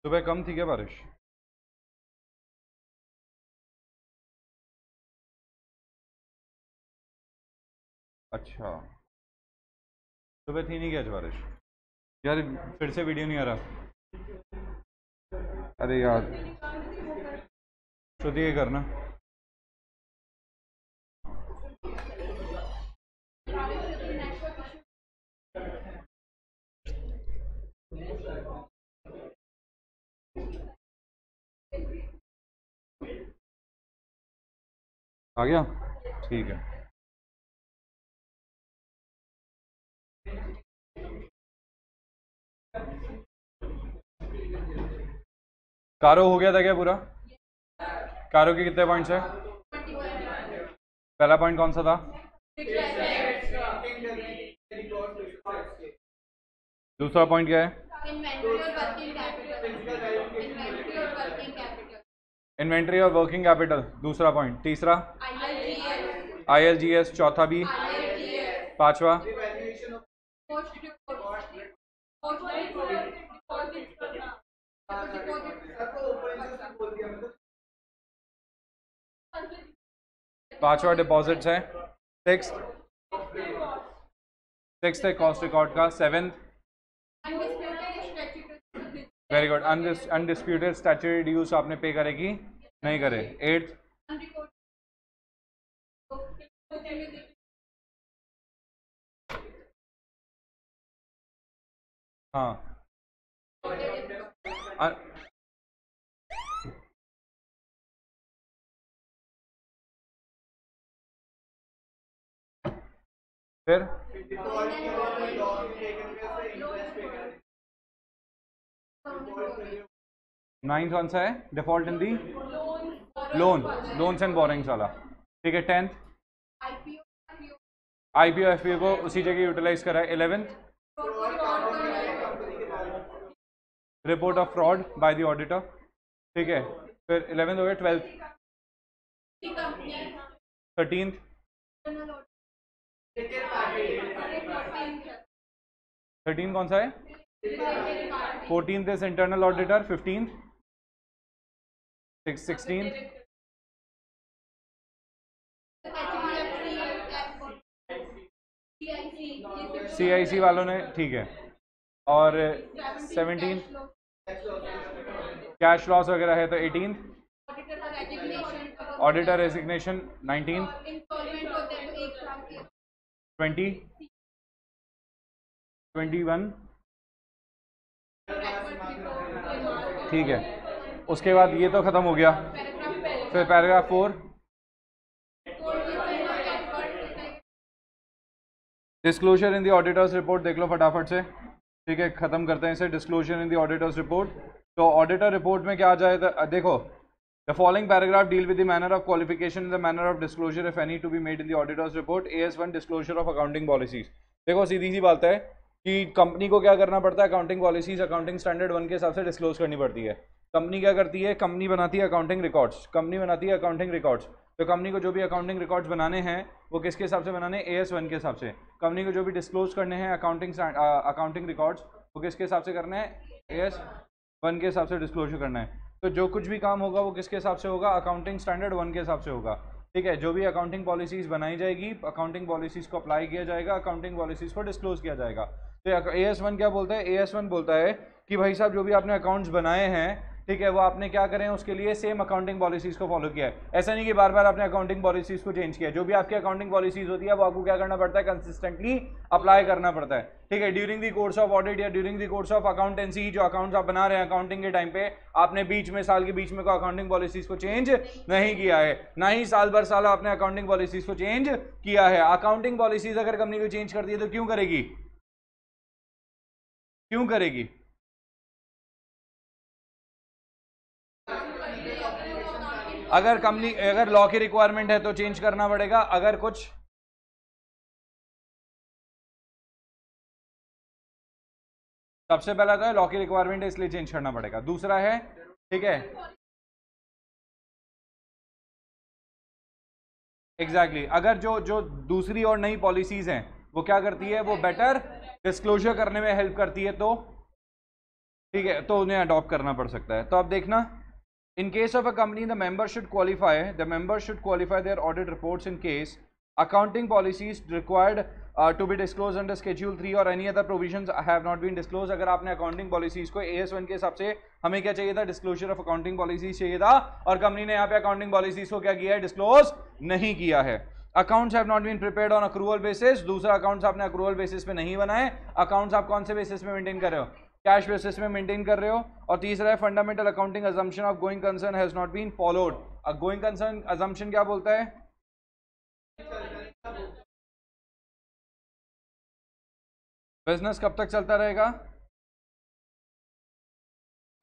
सुबह कम थी क्या बारिश? अच्छा, सुबह थी नहीं क्या आज बारिश? यार फिर से वीडियो नहीं आ रहा। अरे यार, शुद्ध ये करना। आ गया? ठीक है। कारो हो गया था क्या पूरा? कारो के कितने पॉइंट्स है? पहला पॉइंट कौन सा था? दूसरा पॉइंट क्या है? इन्वेंट्री और वर्किंग कैपिटल दूसरा पॉइंट। तीसरा ILGS, चौथा भी, पांचवा पांचवा डिपॉजिट्स है। सिक्स सिक्स है कॉस्ट रिकॉर्ड का। Seventh, very good, undisputed statutory dues आपने पे करेगी, नहीं करे। एट्थ, हाँ, फिर नाइन्थ कौन सा है? Default in the loans and borings वाला। ठीक है। टेंथ, IPO FPO को उसी जगह यूटिलाइज करा है। 11th, report of fraud by the auditor. ठीक है। फिर 11th हो गया। 12th, 13th, 13 कौन सा है? 14th is internal auditor. 15th, 16th, CIC वालों ने, ठीक है। और 17th कैश लॉस वगैरह है तो 18th ऑडिटर रेजिग्नेशन। 19th 20 21, ठीक है। उसके बाद ये तो खत्म हो गया। फिर paragraph 4, disclosure in the auditors report देख लो फटाफट से। ठीक है, खत्म करते हैं इसे। Disclosure in the auditors report, तो ऑडिटर रिपोर्ट में क्या आ जाए? देखो, the following paragraph deal with the manner of qualification, the manner of disclosure if any to be made in the auditors report. AS1 disclosure of accounting policies. देखो सीधी सी बात है कि company को क्या करना पड़ता है? अकाउंटिंग पॉलिसीज अकाउंटिंग स्टैंडर्ड 1 के हिसाब से डिस्क्लोज करनी पड़ती है। कंपनी क्या करती है? कंपनी बनाती है अकाउंटिंग रिकॉर्ड्स। कंपनी बनाती है अकाउंटिंग रिकॉर्ड्स, तो कंपनी को जो भी अकाउंटिंग रिकॉर्ड्स बनाने हैं वो किसके हिसाब से बनाने हैं? AS1 के हिसाब से। कंपनी को जो भी डिस्क्लोज करने हैं अकाउंटिंग रिकॉर्ड्स, वो किसके हिसाब से करने हैं? AS1 के हिसाब से डिस्क्लोजर करना है। तो जो कुछ भी काम होगा वो किसके हिसाब से होगा? अकाउंटिंग स्टैंडर्ड 1 के हिसाब से होगा। ठीक है। जो भी अकाउंटिंग पॉलिसीज बनाई जाएगी, अकाउंटिंग पॉलिसीज को अप्लाई किया जाएगा, अकाउंटिंग पॉलिसीज को डिस्क्लोज किया जाएगा। तो AS1 क्या बोलता है? AS1 बोलता है कि भाई साहब जो भी आपने अकाउंट्स बनाए हैं, ठीक है, वो आपने क्या करें? उसके लिए सेम अकाउंटिंग पॉलिसीज को फॉलो किया है। ऐसा नहीं कि बार बार आपने अकाउंटिंग पॉलिसीज को चेंज किया। जो भी आपकी अकाउंटिंग पॉलिसीज होती है वो आपको क्या करना पड़ता है? कंसिस्टेंटली अप्लाई करना पड़ता है। ठीक है। During the course of audit या during the course of accountancy, जो अकाउंट्स आप बना रहे हैं अकाउंटिंग के टाइम पे, आपने बीच में, साल के बीच में को अकाउंटिंग पॉलिसीज को चेंज नहीं किया है, ना ही साल भर साल आपने अकाउंटिंग पॉलिसीज को चेंज किया है। अकाउंटिंग पॉलिसीज अगर कंपनी को चेंज कर दी है तो क्यों करेगी? क्यों करेगी? अगर कंपनी, अगर लॉ की रिक्वायरमेंट है तो चेंज करना पड़ेगा। अगर कुछ सबसे पहला तो है लॉ की रिक्वायरमेंट है इसलिए चेंज करना पड़ेगा। दूसरा है, ठीक है, एग्जैक्टली अगर जो जो दूसरी और नई पॉलिसीज हैं वो क्या करती है? वो बेटर डिस्क्लोजर करने में हेल्प करती है, तो ठीक है, तो उन्हें अडॉप्ट करना पड़ सकता है। तो अब देखना, in case of a company the member should qualify their audit reports in case accounting policies required to be disclosed under schedule 3 or any other provisions have not been disclosed। अगर आपने accounting policies को AS1 के हिसाब से, हमें क्या चाहिए था, डिस्क्लोजर ऑफ अकाउंटिंग पॉलिसीज चाहिए था, और कंपनी ने यहाँ पे अकाउंटिंग पॉलिसीज को क्या किया है, डिस्क्लोज नहीं किया है। Accounts have not been prepared on accrual basis, दूसरा अकाउंट्स आपने अक्रूवल बेसिस पे नहीं बनाए। अकाउंट्स आप कौन से बेसिस पे मेंटेन कर रहे हो, कैश बेसिस में मेंटेन कर रहे हो। और तीसरा है fundamental accounting assumption of going concern has not been followed. Going concern assumption क्या बोलता है, बिजनेस कब तक चलता रहेगा।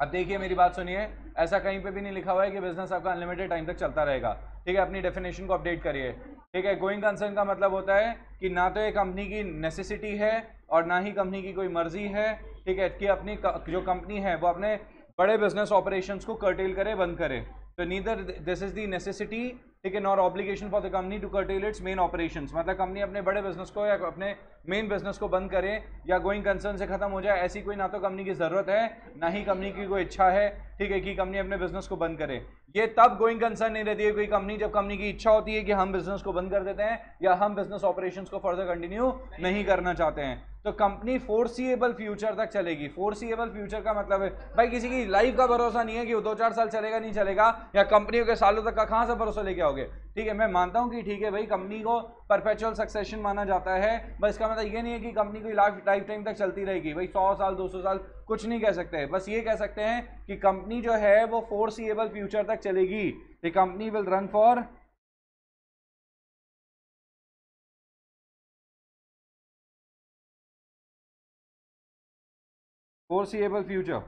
अब देखिए मेरी बात सुनिए, ऐसा कहीं पे भी नहीं लिखा हुआ है कि बिजनेस आपका अनलिमिटेड टाइम तक चलता रहेगा। ठीक है, अपनी डेफिनेशन को अपडेट करिए। ठीक है, गोइंग कंसर्न का मतलब होता है कि ना तो ये कंपनी की नेसेसिटी है और ना ही कंपनी की कोई मर्जी है। ठीक है, कि अपनी जो कंपनी है वो अपने बड़े बिजनेस ऑपरेशंस को कर्टेल करे, बंद करे। तो neither this is the necessity, ठीक है, nor obligation for the company to curtail its main operations. मतलब कंपनी अपने बड़े बिजनेस को या अपने मेन बिजनेस को बंद करे या गोइंग कंसर्न से खत्म हो जाए, ऐसी कोई ना तो कंपनी की जरूरत है ना ही कंपनी की कोई इच्छा है। ठीक है, कि कंपनी अपने बिजनेस को बंद करे। ये तब गोइंग कंसर्न नहीं रहती है कोई कंपनी, जब कंपनी की इच्छा होती है कि हम बिजनेस को बंद कर देते हैं या हम बिजनेस ऑपरेशंस को फर्दर कंटिन्यू नहीं करना चाहते हैं। तो कंपनी फोर्सिएबल फ्यूचर तक चलेगी। फोर्सिएबल फ्यूचर का मतलब है भाई किसी की लाइफ का भरोसा नहीं है कि वो 2-4 साल चलेगा नहीं चलेगा, या कंपनियों के सालों तक का कहां से भरोसा लेके आओगे। ठीक है, मैं मानता हूं कि ठीक है भाई, कंपनी को परपेचुअल सक्सेशन माना जाता है, बस इसका मतलब ये नहीं है कि कंपनी कोई लाइफ टाइम तक चलती रहेगी। भाई 100 साल 200 साल कुछ नहीं कह सकते, बस ये कह सकते हैं कि कंपनी जो है वो फोर्सिएबल फ्यूचर तक चलेगी। The company will run for foreseeable future.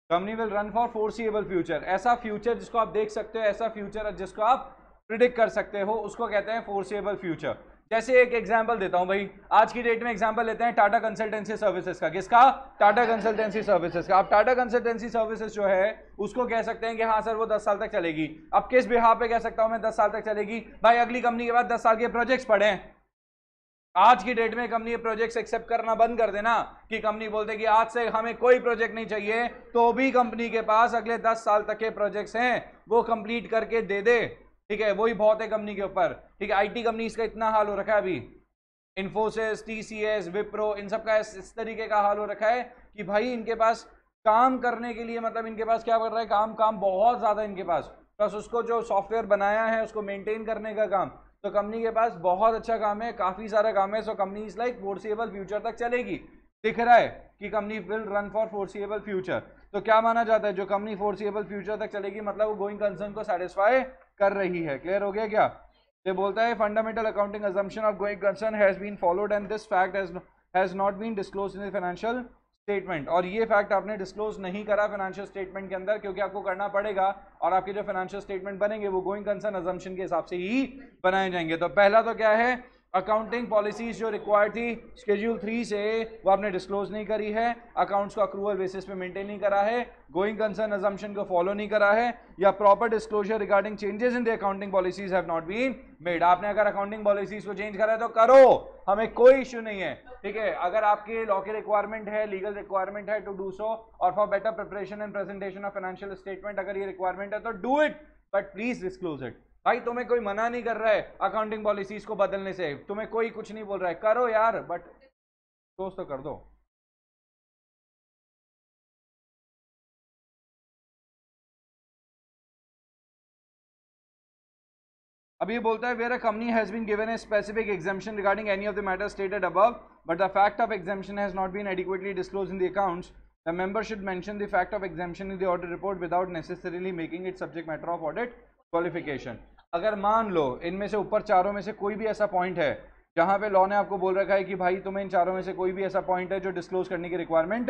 Company will run for foreseeable future. ऐसा फ्यूचर जिसको आप देख सकते हो, ऐसा फ्यूचर जिसको आप प्रिडिक्ट कर सकते हो, उसको कहते हैं फोर्सिएबल फ्यूचर। जैसे एक एग्जांपल देता हूं भाई, आज की डेट में एग्जांपल लेते हैं टाटा कंसल्टेंसी सर्विसेज का। किसका, टाटा कंसल्टेंसी सर्विसेज का। अब टाटा कंसल्टेंसी सर्विसेज जो है उसको कह सकते हैं कि हाँ सर वो 10 साल तक चलेगी। अब किस बिहार पे कह सकता हूं मैं 10 साल तक चलेगी, भाई अगली कंपनी के बाद 10 साल के प्रोजेक्ट्स पड़े हैं। आज की डेट में कंपनी प्रोजेक्ट्स एक्सेप्ट करना बंद कर देना, कि कंपनी बोलते कि आज से हमें कोई प्रोजेक्ट नहीं चाहिए, तो भी कंपनी के पास अगले 10 साल तक के प्रोजेक्ट्स हैं, वो कंप्लीट करके दे दे। ठीक है, वही बहुत है कंपनी के ऊपर। ठीक है, आईटी कंपनीज का इतना हाल हो रखा है अभी, इन्फोसिस, टीसीएस, विप्रो, इन सब का इस तरीके का हाल हो रखा है कि भाई इनके पास काम करने के लिए, मतलब इनके पास क्या कर रहा है, काम बहुत ज्यादा इनके पास, प्लस उसको जो सॉफ्टवेयर बनाया है उसको मेंटेन करने का काम। तो कंपनी के पास बहुत अच्छा काम है, काफी सारा काम है। So company is like foreseeable future तक चलेगी। दिख रहा है कि company will run for foreseeable future. तो क्या माना जाता है, जो कंपनी फोर्सिएबल फ्यूचर तक चलेगी मतलब वो गोइंग कंसर्न को सेटिस्फाई कर रही है। क्लियर हो गया क्या। ये बोलता है fundamental accounting assumption of going concern has been followed and this fact has not been disclosed in the financial statement. और ये फैक्ट आपने डिस्क्लोज नहीं करा फाइनेंशियल स्टेटमेंट के अंदर, क्योंकि आपको करना पड़ेगा और आपके जो फाइनेंशियल स्टेटमेंट बनेंगे वो गोइंग कंसर्न अजम्पशन के हिसाब से ही बनाए जाएंगे। तो पहला तो क्या है, अकाउंटिंग पॉलिसीज जो रिक्वायर्ड थी शेड्यूल 3 से वो आपने डिस्क्लोज नहीं करी है, अकाउंट्स को अक्रूवल बेसिस पे मेंटेन नहीं करा है, गोइंग कंसर्न अजम्पशन को फॉलो नहीं करा है, या proper disclosure regarding changes in the accounting policies have not been made. आपने अगर अकाउंटिंग पॉलिसीज को चेंज करा है तो करो, हमें कोई इश्यू नहीं है। ठीक है, अगर आपके लॉ की रिक्वायरमेंट है, लीगल रिक्वायरमेंट है टू डू सो, और for better preparation and presentation of financial statement, अगर ये रिक्वायरमेंट है तो do it, but please disclose it. भाई तुम्हें कोई मना नहीं कर रहा है अकाउंटिंग पॉलिसीज को बदलने से, तुम्हें कोई कुछ नहीं बोल रहा है, करो यार, बट क्लोज तो कर दो। अब ये बोलता है where a company has been given a specific exemption regarding any of the matter stated above but the fact of exemption has not been adequately disclosed in the accounts, the member should mention the fact of exemption in the audit report without necessarily making it subject matter of audit qualification. अगर मान लो इनमें से ऊपर चारों में से कोई भी ऐसा पॉइंट है जहां पे लॉ ने आपको बोल रखा है कि भाई तुम्हें इन चारों में से कोई भी ऐसा पॉइंट है जो डिस्क्लोज करने की रिक्वायरमेंट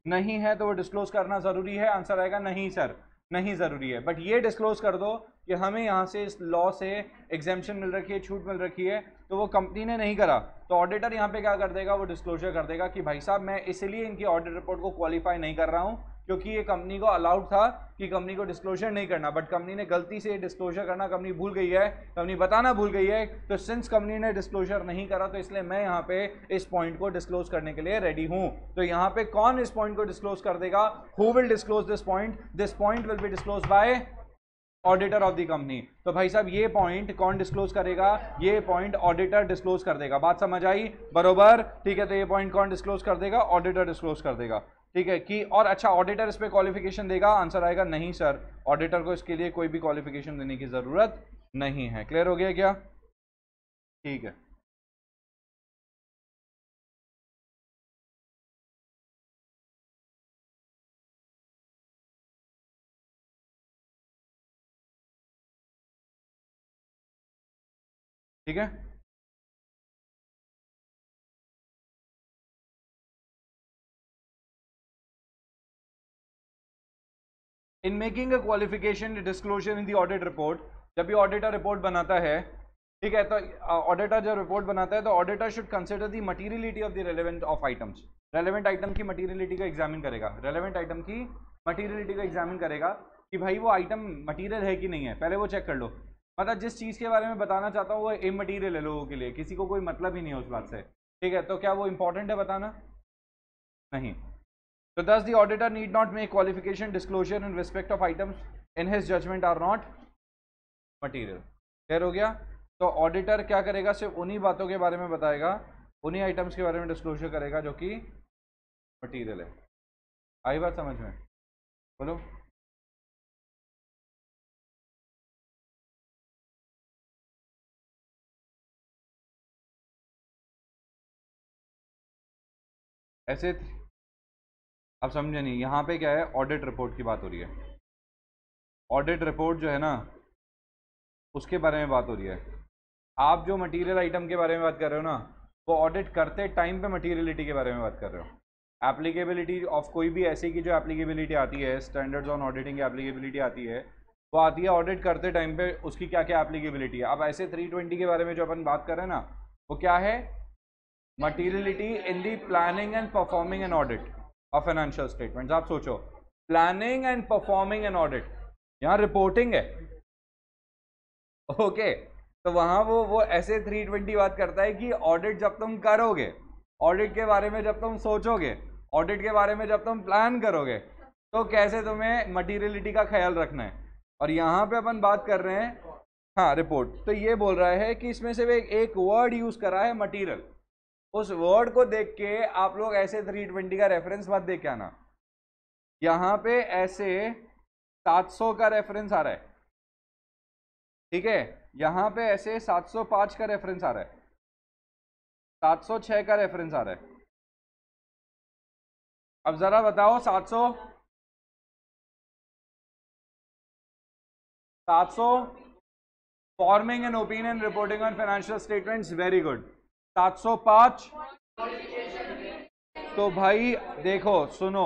नहीं है, तो वो डिस्क्लोज करना जरूरी है। आंसर आएगा नहीं सर, नहीं जरूरी है, बट ये डिस्क्लोज कर दो कि हमें यहाँ से इस लॉ से एग्जेम्पशन मिल रखी है, छूट मिल रखी है, तो वो कंपनी ने नहीं करा, तो ऑडिटर यहाँ पे क्या कर देगा, वो डिस्क्लोजर कर देगा कि भाई साहब मैं इसलिए इनकी ऑडिट रिपोर्ट को क्वालिफाई नहीं कर रहा हूँ क्योंकि ये कंपनी को अलाउड था कि कंपनी को डिस्क्लोजर नहीं करना, बट कंपनी ने गलती से डिस्क्लोजर करना कंपनी भूल गई है, कंपनी बताना भूल गई है। तो सिंस कंपनी ने डिस्क्लोजर नहीं करा तो इसलिए मैं यहाँ पे इस पॉइंट को डिस्क्लोज करने के लिए रेडी हूँ। तो यहाँ पे कौन इस पॉइंट को डिस्क्लोज कर देगा? Who will disclose this point? This point will be disclose bye auditor of the company. तो भाई साहब ये पॉइंट कौन डिस्क्लोज करेगा? ये पॉइंट ऑडिटर डिस्क्लोज कर देगा। बात समझ आई? बरोबर, ठीक है। तो ये पॉइंट कौन डिस्क्लोज कर देगा? ऑडिटर डिस्क्लोज कर देगा, ठीक है। कि और अच्छा, ऑडिटर इस पे क्वालिफिकेशन देगा? आंसर आएगा नहीं सर, ऑडिटर को इसके लिए कोई भी क्वालिफिकेशन देने की जरूरत नहीं है। क्लियर हो गया क्या? ठीक है। ठीक है, इन making a qualification disclosure in the audit report, जब भी ऑडिटर रिपोर्ट बनाता है, ठीक है, तो ऑडिटर जब रिपोर्ट बनाता है तो auditor should consider the materiality of the relevant of items. Relevant item की मटीरियलिटी को एग्जामिन करेगा, रेलेवेंट आइटम की मटीरियलिटी को एग्जामिन करेगा कि भाई वो आइटम मटीरियल है कि नहीं है, पहले वो चेक कर लो। मतलब जिस चीज़ के बारे में बताना चाहता हूँ वो इमटीरियल है लोगों के लिए, किसी को कोई मतलब ही नहीं है उस बात से, ठीक है। तो क्या वो इंपॉर्टेंट है बताना? नहीं। So thus the auditor need not make qualification disclosure in respect of items in his judgment are not material। Clear हो गया? तो ऑडिटर क्या करेगा? सिर्फ उन्हीं बातों के बारे में बताएगा, उन्हीं आइटम्स के बारे में डिस्क्लोजर करेगा जो कि मटीरियल है। आई बात समझ में? बोलो। ऐसे अब समझे नहीं, यहाँ पे क्या है, ऑडिट रिपोर्ट की बात हो रही है। ऑडिट रिपोर्ट जो है ना, उसके बारे में बात हो रही है। आप जो मटेरियल आइटम के बारे में बात कर रहे हो ना, वो ऑडिट करते टाइम पे मटेरियलिटी के बारे में बात कर रहे हो। एप्लीकेबिलिटी ऑफ कोई भी ऐसे की जो एप्लीकेबिलिटी आती है, स्टैंडर्ड्स ऑन ऑडिटिंग की एप्लीकेबिलिटी आती है, वो आती है ऑडिट करते टाइम पे, उसकी क्या क्या एप्लीकेबिलिटी है। अब ऐसे 320 के बारे में जो अपन बात कर रहे हैं ना, वो क्या है? Materiality in the planning and performing an audit of financial statements. आप सोचो, planning and performing an audit, यहाँ रिपोर्टिंग है, ओके। तो वहां वो ऐसे 320 बात करता है कि ऑडिट जब तुम करोगे, ऑडिट के बारे में जब तुम सोचोगे, ऑडिट के बारे में जब तुम प्लान करोगे, तो कैसे तुम्हें मटीरियलिटी का ख्याल रखना है। और यहाँ पे अपन बात कर रहे हैं, हाँ, रिपोर्ट। तो ये बोल रहा है कि इसमें सिर्फ एक वर्ड यूज करा है, मटीरियल। उस वर्ड को देख के आप लोग ऐसे 320 का रेफरेंस मत देख के आना। यहाँ पे ऐसे 700 का रेफरेंस आ रहा है, ठीक है। यहाँ पे ऐसे 705 का रेफरेंस आ रहा है, 706 का रेफरेंस आ रहा है। अब जरा बताओ, 700 forming an opinion reporting on financial statements, very good. 705, तो भाई देखो सुनो,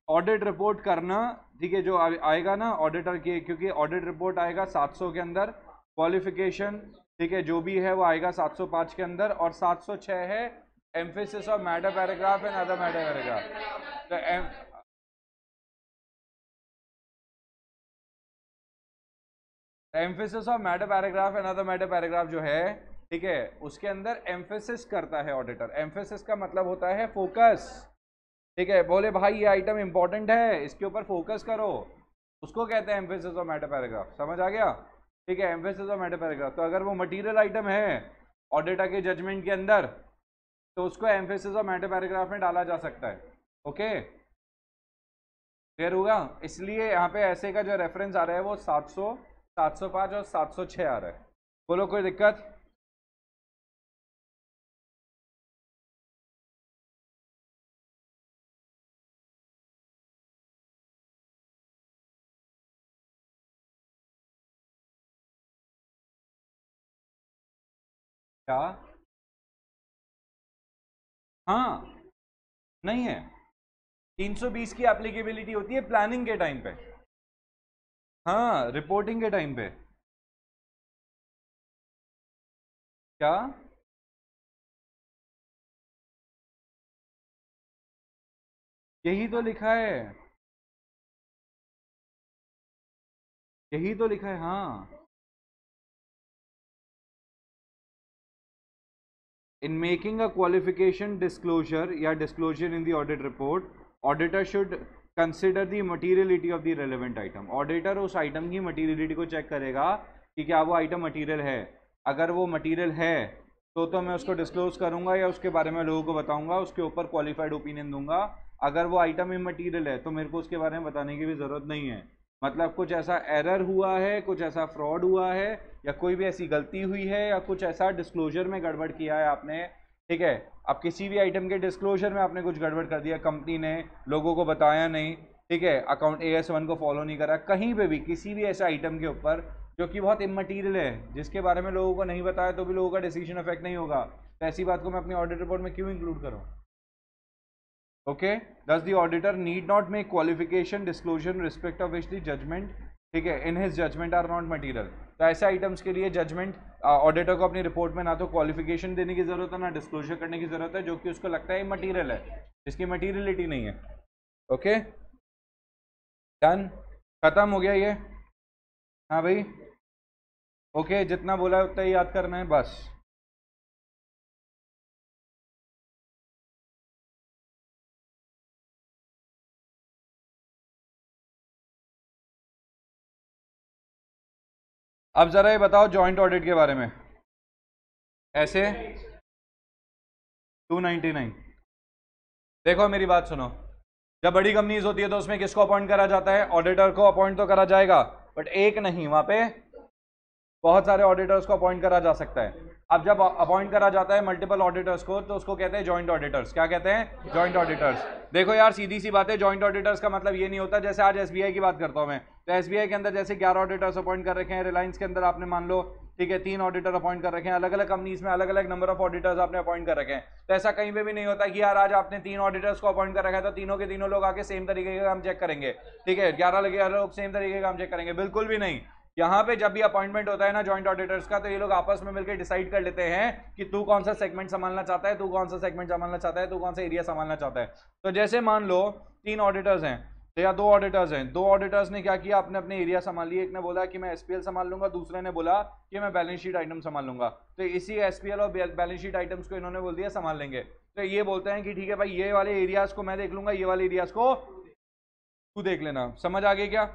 ऑडिट रिपोर्ट करना, ठीक है, जो आएगा ना ऑडिटर के, क्योंकि ऑडिट रिपोर्ट आएगा 700 के अंदर, क्वालिफिकेशन, ठीक है, जो भी है वो आएगा 705 के अंदर, और 706 है emphasis of matter paragraph and other matter paragraph. तो emphasis of matter paragraph and other matter paragraph जो है, ठीक है, उसके अंदर एम्फेसिस करता है ऑडिटर। एम्फेसिस का मतलब होता है फोकस, ठीक है। बोले भाई ये आइटम इंपॉर्टेंट है, इसके ऊपर फोकस करो, उसको कहते हैं एम्फेसिस ऑफ मैटर पैराग्राफ। समझ आ गया? ठीक है, एम्फेसिस ऑफ मैटर पैराग्राफ। तो अगर वो मटेरियल आइटम है ऑडिटर के जजमेंट के अंदर, तो उसको एम्फेसिस ऑफ मैटर पैराग्राफ में डाला जा सकता है। ओके, क्लियर होगा? इसलिए यहाँ पे ऐसे का जो रेफरेंस आ रहा है वो 700, 705 और 706 आ रहा है। बोलो, कोई दिक्कत? क्या? हाँ, नहीं है। 320 की एप्लीकेबिलिटी होती है प्लानिंग के टाइम पे, हाँ, रिपोर्टिंग के टाइम पे। क्या? यही तो लिखा है। यही तो लिखा है। हाँ, in making a qualification disclosure या disclosure in the audit report, auditor should consider the materiality of the relevant item. Auditor उस आइटम की मटीरियलिटी को चेक करेगा कि क्या वो आइटम मटीरियल है। अगर वो मटीरियल है तो मैं उसको डिस्क्लोज करूंगा या उसके बारे में लोगों को बताऊंगा, उसके ऊपर क्वालिफाइड ओपिनियन दूंगा। अगर वो आइटम इमटीरियल है तो मेरे को उसके बारे में बताने की भी ज़रूरत नहीं है। मतलब कुछ ऐसा एरर हुआ है, कुछ ऐसा फ्रॉड हुआ है, या कोई भी ऐसी गलती हुई है, या कुछ ऐसा डिस्क्लोजर में गड़बड़ किया है आपने, ठीक है। अब किसी भी आइटम के डिस्क्लोजर में आपने कुछ गड़बड़ कर दिया, कंपनी ने लोगों को बताया नहीं, ठीक है, अकाउंट AS1 को फॉलो नहीं करा, कहीं पे भी किसी भी ऐसे आइटम के ऊपर जो कि बहुत इमटीरियल है, जिसके बारे में लोगों को नहीं बताया तो भी लोगों का डिसीजन इफेक्ट नहीं होगा, तो ऐसी बात को मैं अपनी ऑडिट रिपोर्ट में क्यों इंक्लूड करूँ? Okay, does the auditor need not make qualification disclosure in respect of which the judgment, ठीक है, in his judgment are not material। तो ऐसे आइटम्स के लिए जजमेंट ऑडिटर को अपनी रिपोर्ट में ना तो क्वालिफिकेशन देने की जरूरत है, ना डिस्क्लोजर करने की जरूरत है, जो कि उसको लगता है मटीरियल है, जिसकी मटीरियलिटी नहीं है। ओके, डन, खत्म हो गया ये। हाँ भाई, ओके, जितना बोला है उतना ही याद करना है बस। अब जरा ये बताओ जॉइंट ऑडिट के बारे में। ऐसे 299, देखो मेरी बात सुनो, जब बड़ी कंपनीज होती है तो उसमें किसको अपॉइंट करा जाता है? ऑडिटर को अपॉइंट तो करा जाएगा, बट एक नहीं, वहां पे बहुत सारे ऑडिटर्स को अपॉइंट करा जा सकता है। अब जब अपॉइंट करा जाता है मल्टीपल ऑडिटर्स को, तो उसको कहते हैं जॉइंट ऑडिटर्स। क्या कहते हैं? Joint auditors. देखो यार, सीधी सी बात है, जॉइंट ऑडिटर्स का मतलब ये नहीं होता, जैसे आज SBI की बात करता हूं मैं, तो SBI के अंदर जैसे 11 ऑडिटर्स अपॉइंट कर रखे हैं, रिलायंस के अंदर आपने मान लो, ठीक है, 3 ऑडिटर अपॉइंट कर रखे हैं, अलग अलग कंपनीज में अलग अलग नंबर ऑफ ऑडिटर्स आपने अपॉइंट कर रखे हैं। तो ऐसा कहीं पे भी नहीं होता कि यार आज आपने 3 ऑडिटर्स को अपॉइंट कर रखा है तो तीनों के तीनों लोग आके सेम तरीके का काम चेक करेंगे, ठीक है, 11 लोग सेम तरीके का काम चेक करेंगे, बिल्कुल भी नहीं। यहाँ पे जब भी अपॉइंटमेंट होता है ना जॉइंट ऑडिटर्स का, तो ये लोग आपस में मिलकर डिसाइड कर लेते हैं कि तू कौन सा सेगमेंट संभालना चाहता है, तू कौन सा सेगमेंट संभालना चाहता है, तू कौन सा एरिया संभालना चाहता है। तो जैसे मान लो 3 ऑडिटर्स हैं, तो या 2 ऑडिटर्स हैं, 2 ऑडिटर्स ने क्या किया, अपने अपने एरिया संभाल लिए। एक ने बोला कि मैं SPL संभाल लूंगा, दूसरे ने बोला कि मैं बैलेंस शीट आइटम संभाल लूंगा। तो इसी SPL और बैलेंस शीट आइटम्स को इन्होंने बोल दिया संभाल लेंगे। तो ये बोलते हैं कि ठीक है भाई, ये वाले एरियाज को मैं देख लूंगा, ये वाले एरियाज को तू देख लेना। समझ आ गई क्या?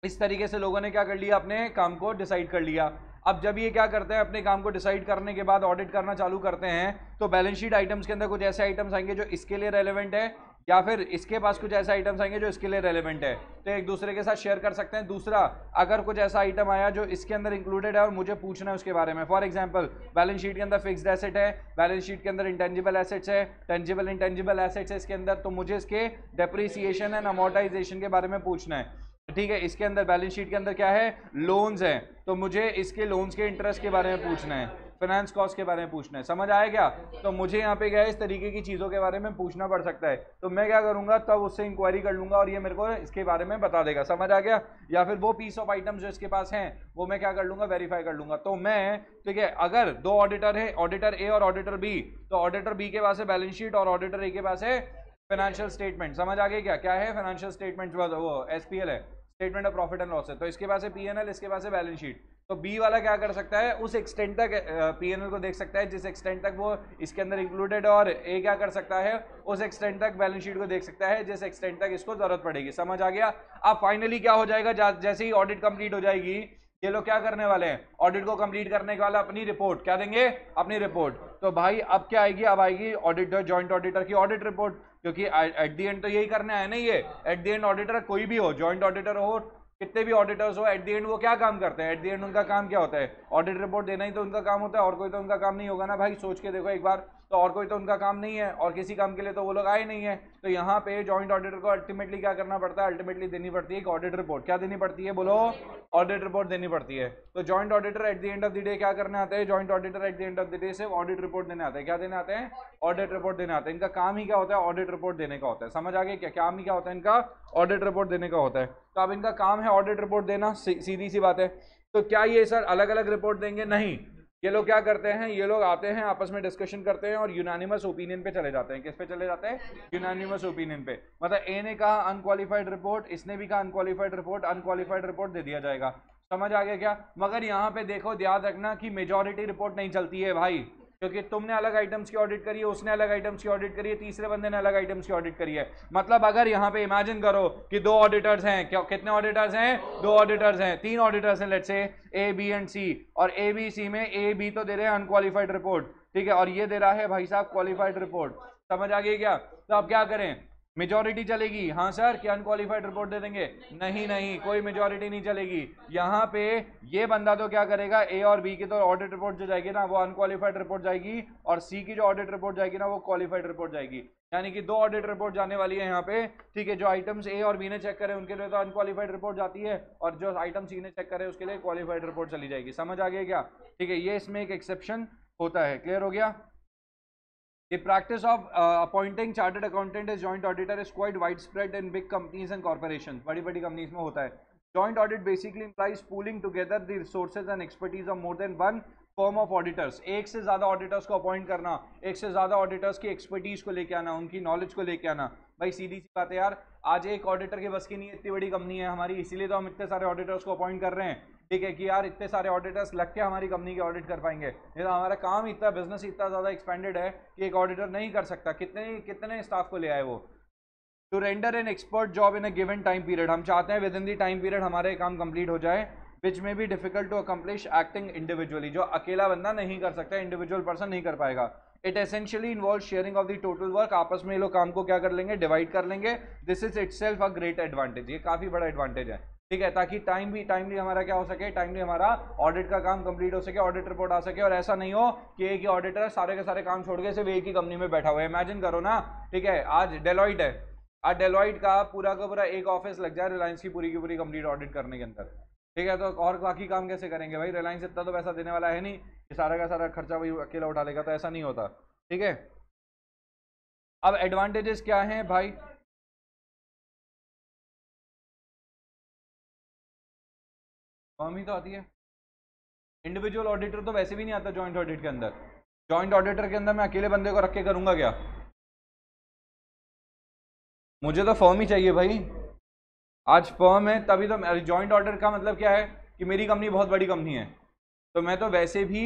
इस तरीके से लोगों ने क्या कर लिया, अपने काम को डिसाइड कर लिया। अब जब ये क्या करते हैं, अपने काम को डिसाइड करने के बाद ऑडिट करना चालू करते हैं, तो बैलेंस शीट आइटम्स के अंदर कुछ ऐसे आइटम्स आएंगे जो इसके लिए रेलेवेंट है, या फिर इसके पास कुछ ऐसे आइटम्स आएंगे जो इसके लिए रेलेवेंट है, तो एक दूसरे के साथ शेयर कर सकते हैं। दूसरा, अगर कुछ ऐसा आइटम आया जो इसके अंदर इंक्लूडेड है और मुझे पूछना है उसके बारे में, फॉर एग्जांपल बैलेंस शीट के अंदर फिक्स्ड एसेट है, बैलेंस शीट के अंदर इंटेंजिबल एसेट्स है, टेंजिबल इंटेंजिबल एसेट्स है इसके अंदर, तो मुझे इसके डेप्रिसिएशन एंड अमोर्टाइजेशन के बारे में पूछना है, ठीक है। इसके अंदर बैलेंस शीट के अंदर क्या है, लोन्स हैं, तो मुझे इसके लोन्स के इंटरेस्ट के बारे में पूछना है, फाइनेंस कॉस्ट के बारे में पूछना है। समझ आया क्या? तो मुझे यहाँ पे क्या है, इस तरीके की चीज़ों के बारे में पूछना पड़ सकता है, तो मैं क्या करूँगा, तब उससे इंक्वायरी कर लूँगा और ये मेरे को इसके बारे में बता देगा। समझ आ गया? या फिर वो पीस ऑफ आइटम्स जो इसके पास हैं वो मैं क्या कर लूँगा, वेरीफाई कर लूँगा। तो मैं, ठीक है, अगर 2 ऑडिटर है, ऑडिटर A और ऑडिटर B, तो ऑडिटर B के पास है बैलेंस शीट और ऑडिटर A के पास है फाइनेंशियल स्टेटमेंट। समझ आ गई क्या? क्या है फाइनेंशियल स्टेटमेंट? वो SPL है, statement of profit and loss है। तो इसके पास है P&L, इसके पास है बैलेंस शीट। तो बी वाला क्या कर सकता है, उस एक्सटेंट तक P&L को देख सकता है जिस एक्सटेंट तक वो इसके अंदर इंक्लूडेड है, और ए क्या कर सकता है, उस एक्सटेंट तक बैलेंस शीट को देख सकता है जिस एक्सटेंट तक इसको जरूरत पड़ेगी। समझ आ गया? अब फाइनली क्या हो जाएगा, जैसे ही ऑडिट कंप्लीट हो जाएगी, ये लोग क्या करने वाले हैं, ऑडिट को कंप्लीट करने के वाला अपनी रिपोर्ट क्या देंगे, अपनी रिपोर्ट। तो भाई अब क्या आएगी, अब आएगी ऑडिटर, जॉइंट ऑडिटर की ऑडिट रिपोर्ट, क्योंकि एट द एंड तो यही करने आए ना ये। एट द एंड ऑडिटर कोई भी हो, जॉइंट ऑडिटर हो, कितने भी ऑडिटर्स हो, एट द एंड वो क्या काम करते हैं, एट द एंड उनका काम क्या होता है, ऑडिट रिपोर्ट देना ही तो उनका काम होता है, और कोई तो उनका काम नहीं होगा ना भाई। सोच के देखो एक बार, तो और कोई तो उनका काम नहीं है, और किसी काम के लिए तो वो लोग आए नहीं है। तो यहाँ पे जॉइंट ऑडिटर को अल्टीमेटली क्या करना पड़ता है, अल्टीमेटली देनी पड़ती है एक ऑडिट रिपोर्ट। क्या देनी पड़ती है, बोलो, ऑडिट रिपोर्ट देनी पड़ती है। तो joint auditor at the end of the day क्या करने आते हैं, joint auditor at the end of the day सिर्फ ऑडिट रिपोर्ट देने आते हैं। क्या देने आते हैं, ऑडिट रिपोर्ट देने आते हैं। इनका काम ही क्या होता है, ऑडिट रिपोर्ट देने का होता है। समझ आ गया क्या, काम ही क्या होता है इनका, ऑडिट रिपोर्ट देने का होता है। तो अब इनका काम है ऑडिट रिपोर्ट देना, सीधी सी बात है। तो क्या ये सर अलग अलग रिपोर्ट देंगे, नहीं, ये लोग क्या करते हैं, ये लोग आते हैं आपस में डिस्कशन करते हैं और यूनानिमस ओपिनियन पे चले जाते हैं। किस पे चले जाते हैं? यूनानिमस ओपिनियन पे। मतलब ए ने कहा अनक्वालिफाइड रिपोर्ट, इसने भी कहा अनक्वालिफाइड रिपोर्ट, अनक्वालिफाइड रिपोर्ट दे दिया जाएगा। समझ आ गया क्या? मगर यहाँ पे देखो, ध्यान रखना कि मेजोरिटी रिपोर्ट नहीं चलती है भाई, क्योंकि तुमने अलग आइटम्स की ऑडिट करी है, उसने अलग आइटम्स की ऑडिट करी है, तीसरे बंदे ने अलग आइटम्स की ऑडिट करी है। मतलब अगर यहाँ पे इमेजिन करो कि दो ऑडिटर्स हैं, क्या कितने ऑडिटर्स हैं? दो ऑडिटर्स हैं, तीन ऑडिटर्स हैं, let's say A B and सी, और ए बी सी में ए बी तो दे रहे हैं अनक्वालिफाइड रिपोर्ट, ठीक है, और ये दे रहा है भाई साहब क्वालिफाइड रिपोर्ट। समझ आ गई क्या? तो अब क्या करें? मेजॉरिटी चलेगी? हाँ सर, क्या अनक्वालिफाइड रिपोर्ट दे देंगे? नहीं नहीं, कोई मेजॉरिटी नहीं चलेगी। यहाँ पे ये बंदा तो क्या करेगा, ए और बी की तो ऑडिट रिपोर्ट जो जाएगी ना वो अनक्वालिफाइड रिपोर्ट जाएगी, और सी की जो ऑडिट रिपोर्ट जाएगी ना वो क्वालिफाइड रिपोर्ट जाएगी। यानी कि दो ऑडिट रिपोर्ट जाने वाली है यहाँ पे, ठीक है। जो आइटम्स ए और बी ने चेक करे उनके लिए तो अनक्वालिफाइड रिपोर्ट जाती है, और जो आइटम सी ने चेक करे उसके लिए क्वालिफाइड रिपोर्ट चली जाएगी। समझ आ गया क्या? ठीक है, ये इसमें एक एक्सेप्शन होता है। क्लियर हो गया? The practice of appointing chartered accountant as joint auditor is quite widespread in big companies and corporations. बड़ी बड़ी कंपनीज में होता है। Joint audit basically implies pooling together the resources and expertise of more than one firm of auditors. एक से ज़्यादा auditors को appoint करना, एक से ज़्यादा ऑडिटर्स की एक्सपर्टीज को लेके आना, उनकी नॉलेज को लेके आना। भाई सीधी सी बात है यार, आज एक ऑडिटर की बस की नहीं है, इतनी बड़ी कंपनी है हमारी, इसीलिए तो हम इतने सारे ऑडिटर्स को अपॉइंट कर रहे हैं, ठीक है, कि यार इतने सारे ऑडिटर्स लग के हमारी कंपनी की ऑडिट कर पाएंगे। नहीं तो हमारा काम इतना, बिजनेस इतना ज़्यादा एक्सपेंडेड है कि एक ऑडिटर नहीं कर सकता। कितने कितने स्टाफ को ले आए वो। To render an expert job in a given time period, हम चाहते हैं within the time period हमारे काम कंप्लीट हो जाए, विच में भी difficult to accomplish acting individually, जो अकेला बंदा नहीं कर सकता, इंडिविजुअल पर्सन नहीं कर पाएगा। It essentially involve sharing of the total work, आपस में ये लोग काम को क्या कर लेंगे, डिवाइड कर लेंगे। This is itself a great advantage, ये काफी बड़ा एडवांटेज है, ठीक है, ताकि टाइमली हमारा क्या हो सके, टाइमली हमारा ऑडिट का काम कंप्लीट हो सके, ऑडिट रिपोर्ट आ सके। और ऐसा नहीं हो कि एक ही ऑडिटर सारे के सारे काम छोड़ के सिर्फ एक ही कंपनी में बैठा हुआ है। इमेजिन करो ना, ठीक है, आज डेलॉइट है, आज डेलॉइट का पूरा एक ऑफिस लग जाए रिलायंस की पूरी कंप्लीट ऑडिट करने के अंदर, ठीक है, तो और बाकी काम कैसे करेंगे भाई? रिलायंस इतना तो पैसा देने वाला है नहीं कि सारा का सारा खर्चा वही अकेला उठा लेगा, तो ऐसा नहीं होता, ठीक है। अब एडवांटेजेस क्या हैं भाई? फर्म ही तो आती है, इंडिविजुअल ऑडिटर तो वैसे भी नहीं आता जॉइंट ऑडिट के अंदर। जॉइंट ऑडिटर के अंदर मैं अकेले बंदे को रख के करूंगा क्या? मुझे तो फर्म ही चाहिए भाई। आज फर्म है तभी तो, जॉइंट ऑडिटर का मतलब क्या है कि मेरी कंपनी बहुत बड़ी कंपनी है, तो मैं तो वैसे भी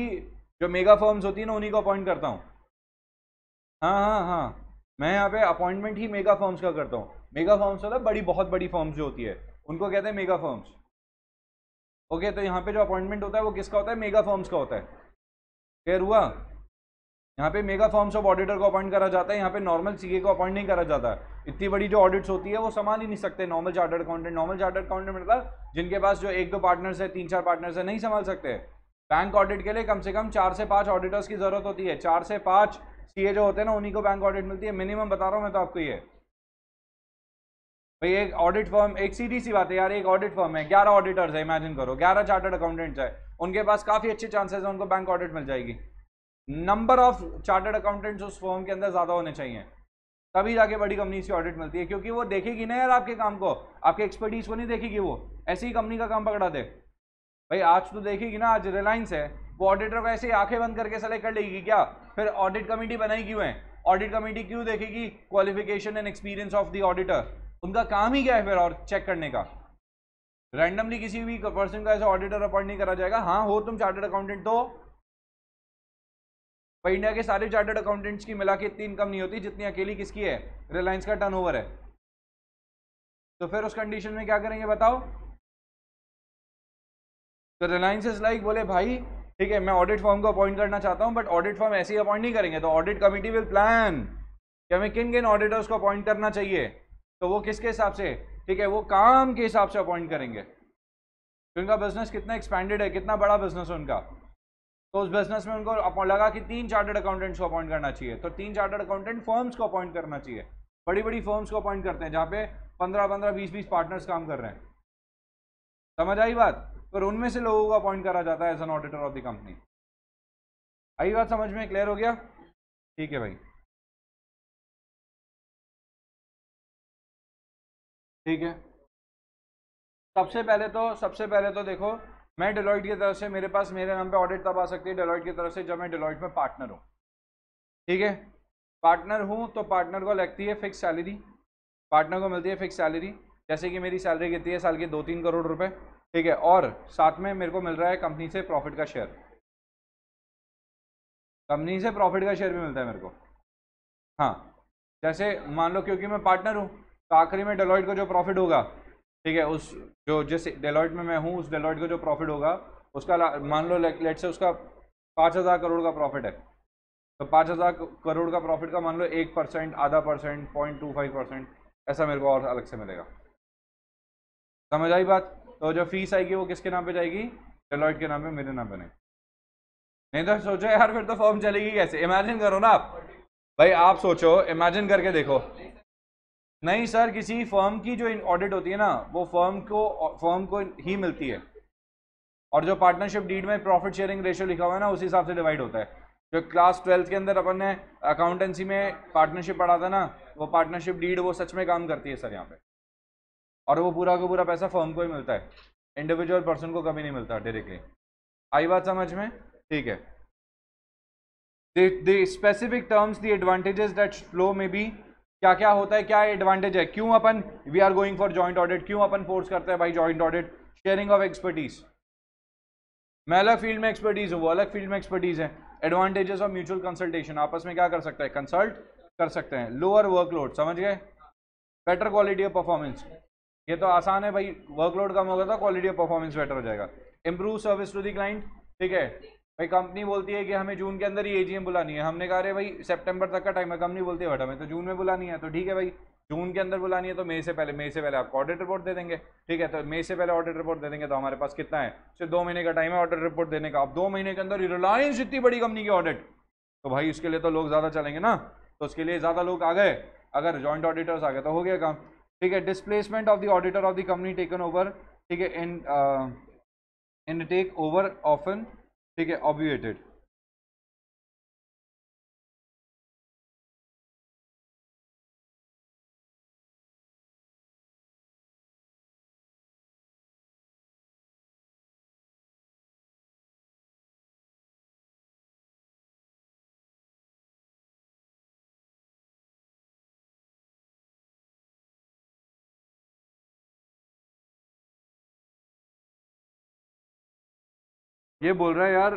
जो मेगा फर्म्स होती है ना उन्हीं को अपॉइंट करता हूँ। हाँ हाँ हाँ, मैं यहाँ पे अपॉइंटमेंट ही मेगा फर्म्स का करता हूँ। मेगा फर्म्स मतलब बड़ी, बहुत बड़ी फर्म्स जो होती है उनको कहते हैं मेगा फर्म्स। ओके, तो यहाँ पे जो अपॉइंटमेंट होता है वो किसका होता है? मेगा फर्म्स का होता है। क्लियर हुआ? यहाँ पे मेगा फर्म्स ऑफ ऑडिटर को अपॉइंट करा जाता है, यहाँ पे नॉर्मल सीए को अपॉइंट नहीं करा जाता। इतनी बड़ी जो ऑडिट्स होती है वो संभाल ही नहीं सकते normal chartered accountant. Normal chartered accountant मतलब जिनके पास जो एक दो पार्टनर्स है, तीन चार पार्टनर्स है, नहीं संभाल सकते। बैंक ऑडिट के लिए कम से कम 4 से 5 ऑडिटर्स की जरूरत होती है। 4 से 5 सीए जो होते हैं ना उन्हीं को बैंक ऑडिट मिलती है, मिनिमम बता रहा हूँ मैं तो आपको ये। भाई एक ऑडिट फर्म, एक सीधी सी बात है यार, एक ऑडिट फर्म है, 11 ऑडिटर्स है, इमेजिन करो 11 चार्टर्ड अकाउंटेंट्स है, उनके पास काफी अच्छे चांसेस है उनको बैंक ऑडिट मिल जाएगी। नंबर ऑफ चार्टर्ड अकाउंटेंट्स उस फर्म के अंदर ज्यादा होने चाहिए, तभी जाके बड़ी कंपनी की ऑडिट मिलती है, क्योंकि वो देखेगी ना यार आपके काम को, आपके एक्सपर्टीज को नहीं देखेगी, वो ऐसी ही कंपनी का काम पकड़ा दे। भाई आज तो देखेगी ना, आज रिलायंस है, वो ऑडिटर को ऐसे ही आंखें बंद करके सेलेक्ट कर लेगी क्या? फिर ऑडिट कमेटी बनाई क्यों है? ऑडिट कमेटी क्यों देखेगी? Qualification and experience of the auditor, उनका काम ही क्या है फिर और चेक करने का? रैंडमली किसी भी पर्सन का ऐसा ऑडिटर अपॉइंट नहीं करा जाएगा। हाँ हो तुम चार्टर्ड अकाउंटेंट तो भाई, इंडिया के सारे चार्टर्ड अकाउंटेंट्स की मिला के इतनी इनकम नहीं होती जितनी अकेली किसकी है, रिलायंस का टर्नओवर है। तो फिर उस कंडीशन में क्या करेंगे बताओ? तो रिलायंस इज लाइक, बोले भाई ठीक है मैं ऑडिट फर्म को अपॉइंट करना चाहता हूं, बट ऑडिट फर्म ऐसे ही अपॉइंट नहीं करेंगे, तो ऑडिट कमिटी विल प्लान कि हमें किन किन ऑडिटर्स को अपॉइंट करना चाहिए, तो वो किसके हिसाब से, ठीक है, वो काम के हिसाब से अपॉइंट करेंगे। तो उनका बिजनेस कितना एक्सपेंडेड है, कितना बड़ा बिजनेस है उनका, तो उस बिजनेस में उनको लगा कि 3 चार्टर्ड अकाउंटेंट्स को अपॉइंट करना चाहिए, तो 3 चार्टर्ड अकाउंटेंट फर्म्स को अपॉइंट करना चाहिए। बड़ी बड़ी फर्म्स को अपॉइंट करते हैं जहाँ पे 15-15, 20-20 पार्टनर्स काम कर रहे हैं। समझ आई बात? पर उनमें से लोगों को अपॉइंट करा जाता है as an auditor of the company. आई बात समझ में? क्लियर हो गया? ठीक है भाई, ठीक है। सबसे पहले तो देखो मैं डेलॉइट की तरफ से, मेरे पास मेरे नाम पे ऑडिट तब आ सकती है डेलॉइट की तरफ से जब मैं डेलॉइट में पार्टनर हूँ, ठीक है। पार्टनर हूँ तो पार्टनर को लगती है फिक्स सैलरी, पार्टनर को मिलती है फिक्स सैलरी, जैसे कि मेरी सैलरी कितनी है साल की, 2-3 करोड़ रुपए, ठीक है। और साथ में मेरे को मिल रहा है कंपनी से प्रॉफिट का शेयर, कंपनी से प्रॉफिट का शेयर भी मिलता है मेरे को। हाँ, जैसे मान लो क्योंकि मैं पार्टनर हूँ तो आखिरी में डेलॉइट को जो प्रॉफिट होगा, ठीक है, उस जो जिस डेलॉइट में मैं हूँ उस डेलॉइट को जो प्रॉफिट होगा उसका मान लो लेट से उसका 5,000 करोड़ का प्रॉफिट है, तो 5,000 करोड़ का प्रॉफिट का मान लो 1%, आधा परसेंट, 0.25%, ऐसा मेरे को और अलग से मिलेगा। समझ आई बात? तो जो फीस आएगी वो किसके नाम पे जाएगी? डेलॉइट के नाम पे, मेरे नाम पे नहीं। नहीं तो सोचो यार फिर तो फर्म चलेगी कैसे? इमेजिन करो ना आप, भाई आप सोचो, इमेजिन करके देखो। नहीं सर, किसी फर्म की जो ऑडिट होती है ना वो फर्म को ही मिलती है, और जो पार्टनरशिप डीड में प्रॉफिट शेयरिंग रेशियो लिखा हुआ है ना उस हिसाब से डिवाइड होता है। जो क्लास 12th के अंदर अपन ने अकाउंटेंसी में पार्टनरशिप पढ़ा था ना, वो पार्टनरशिप डीड वो सच में काम करती है सर यहाँ पे, और वो पूरा का पूरा पैसा फर्म को ही मिलता है, इंडिविजुअल पर्सन को कभी नहीं मिलता डायरेक्टली। आई बात समझ में? ठीक है। The specific terms, the advantages that flow में बी, क्या क्या होता है, क्या एडवांटेज है, क्यों अपन we are going for joint audit, क्यों अपन फोर्स करते हैं भाई joint audit? Sharing of expertise, मैं अलग फील्ड में एक्सपर्टीज हूँ, वो अलग फील्ड में एक्सपर्टीज है। एडवांटेजेस ऑफ म्यूचुअल कंसल्टेशन, आपस में क्या कर सकते हैं? कंसल्ट कर सकते हैं। लोअर वर्कलोड, समझ गए? बेटर क्वालिटी ऑफ परफॉर्मेंस, ये तो आसान है भाई, वर्कलोड कम होगा तो क्वालिटी ऑफ परफॉर्मेंस बेटर हो जाएगा। Improve service to the client, ठीक है भाई, कंपनी बोलती है कि हमें जून के अंदर ही एजीएम बुलानी है, हमने कहा अरे भाई सितंबर तक का टाइम है, कंपनी बोलती है बट हमें तो जून में बुलानी है, तो ठीक है भाई जून के अंदर बुलानी है तो मई से पहले आपको ऑडिट रिपोर्ट दे देंगे, ठीक है। तो मई से पहले ऑडिट रिपोर्ट दे देंगे तो हमारे पास कितना है? सिर्फ 2 महीने का टाइम है ऑडिट रिपोर्ट देने का। अब 2 महीने के अंदर रिलायंस इतनी बड़ी कंपनी की ऑडिट, तो भाई उसके लिए तो लोग ज़्यादा चलेंगे ना, तो उसके लिए ज़्यादा लोग आ गए, अगर जॉइंट ऑडिटर्स आ गए तो हो गया काम, ठीक है। Displacement of the auditor of the company taken over, ठीक है, इन टेक ओवर ऑफन, ठीक है, ऑब्विएटेड। ये बोल रहा है यार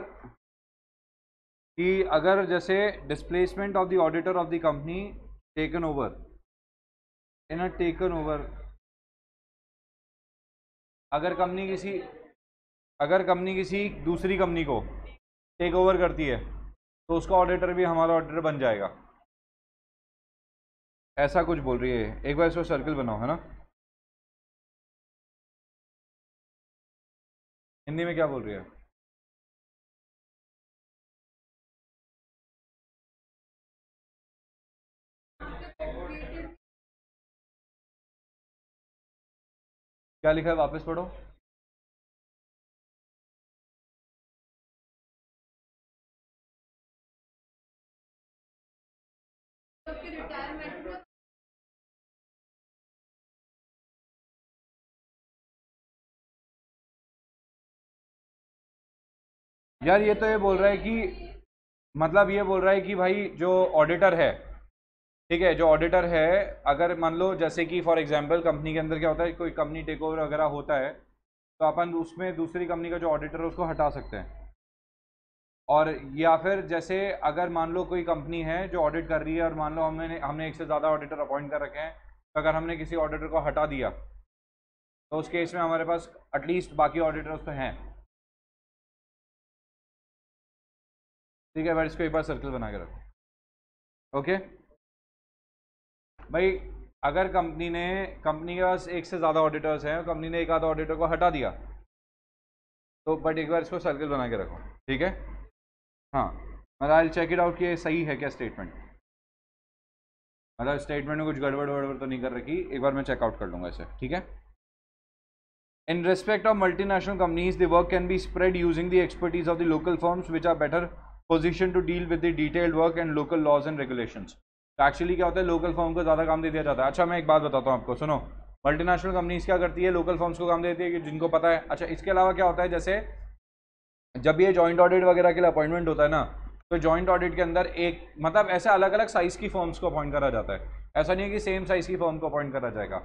कि अगर जैसे displacement of the auditor of the company taken over, in a taken over, अगर कंपनी किसी दूसरी कंपनी को टेक ओवर करती है तो उसका ऑडिटर भी हमारा ऑडिटर बन जाएगा, ऐसा कुछ बोल रही है। एक बार इसको सर्कल बनाओ, है ना? हिंदी में क्या बोल रही है? क्या लिखा है, वापस पढ़ो। यार ये तो ये बोल रहा है कि, मतलब ये बोल रहा है कि भाई जो ऑडिटर है, ठीक है, जो ऑडिटर है, अगर मान लो जैसे कि फॉर एग्जांपल कंपनी के अंदर क्या होता है, कोई कंपनी टेक ओवर वगैरह होता है तो अपन उसमें दूसरी कंपनी का जो ऑडिटर है उसको हटा सकते हैं। और या फिर जैसे अगर मान लो कोई कंपनी है जो ऑडिट कर रही है और मान लो हमने एक से ज़्यादा ऑडिटर अपॉइंट कर रखे हैं, तो अगर हमने किसी ऑडिटर को हटा दिया तो उस केस में हमारे पास एटलीस्ट बाकी ऑडिटर्स तो हैं, ठीक है। बट इसको एक बार सर्कल बना के रखो, ओके भाई। अगर कंपनी के पास एक से ज़्यादा ऑडिटर्स हैं, कंपनी ने एक आधा ऑडिटर को हटा दिया तो बट एक बार इसको सर्कल बना के रखो, ठीक है। हाँ, मतलब आई चेक इट आउट कि ये सही है क्या स्टेटमेंट, मतलब स्टेटमेंट में कुछ गड़बड़ वड़बड़ तो नहीं कर रखी, एक बार मैं चेकआउट कर लूँगा इसे, ठीक है। In respect of multinational companies, the work can be spread using the expertise of the local firms which are better positioned to deal with the detailed work and local laws and regulations. तो actually क्या होता है, local firm को ज़्यादा काम दे दिया जाता है। अच्छा मैं एक बात बताता हूँ आपको, सुनो, मल्टीनेशनल कंपनीज क्या करती है, लोकल फर्म्स को काम देती है कि जिनको पता है। अच्छा, इसके अलावा क्या होता है, जैसे जब ये जॉइंट ऑडिट वगैरह के लिए अपॉइंटमेंट होता है ना, तो जॉइंट ऑडिट के अंदर एक मतलब ऐसे अलग अलग साइज की फर्म्स को अपॉइंट करा जाता है। ऐसा नहीं है कि सेम साइज की फर्म को अपॉइंट करा जाएगा।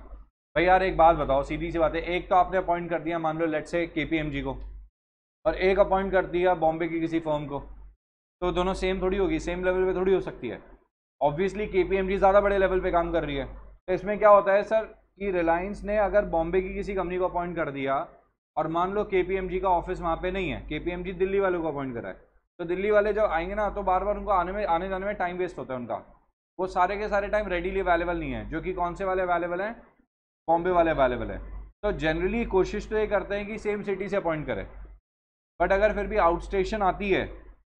भाई यार एक बात बताओ, सीधी सी बात है, एक तो आपने अपॉइंट कर दिया मान लो लेट्स से KPMG को, और एक अपॉइंट कर दिया बॉम्बे की किसी फर्म को, तो दोनों सेम थोड़ी होगी, सेम लेवल पे थोड़ी हो सकती है। ऑब्वियसली KPMG ज़्यादा बड़े लेवल पे काम कर रही है। तो इसमें क्या होता है सर कि रिलायंस ने अगर बॉम्बे की किसी कंपनी को अपॉइंट कर दिया और मान लो KPMG का ऑफिस वहाँ पे नहीं है, KPMG दिल्ली वालों को अपॉइंट करा है, तो दिल्ली वाले जब आएंगे ना तो बार बार उनको आने जाने में टाइम वेस्ट होता है उनका। वो सारे के सारे टाइम रेडीली अवेलेबल नहीं है, जो कि कौन से वाले अवेलेबल हैं, बॉम्बे वाले अवेलेबल है। तो जनरली कोशिश तो ये करते हैं कि सेम सिटी से अपॉइंट करें, बट अगर फिर भी आउट स्टेशन आती है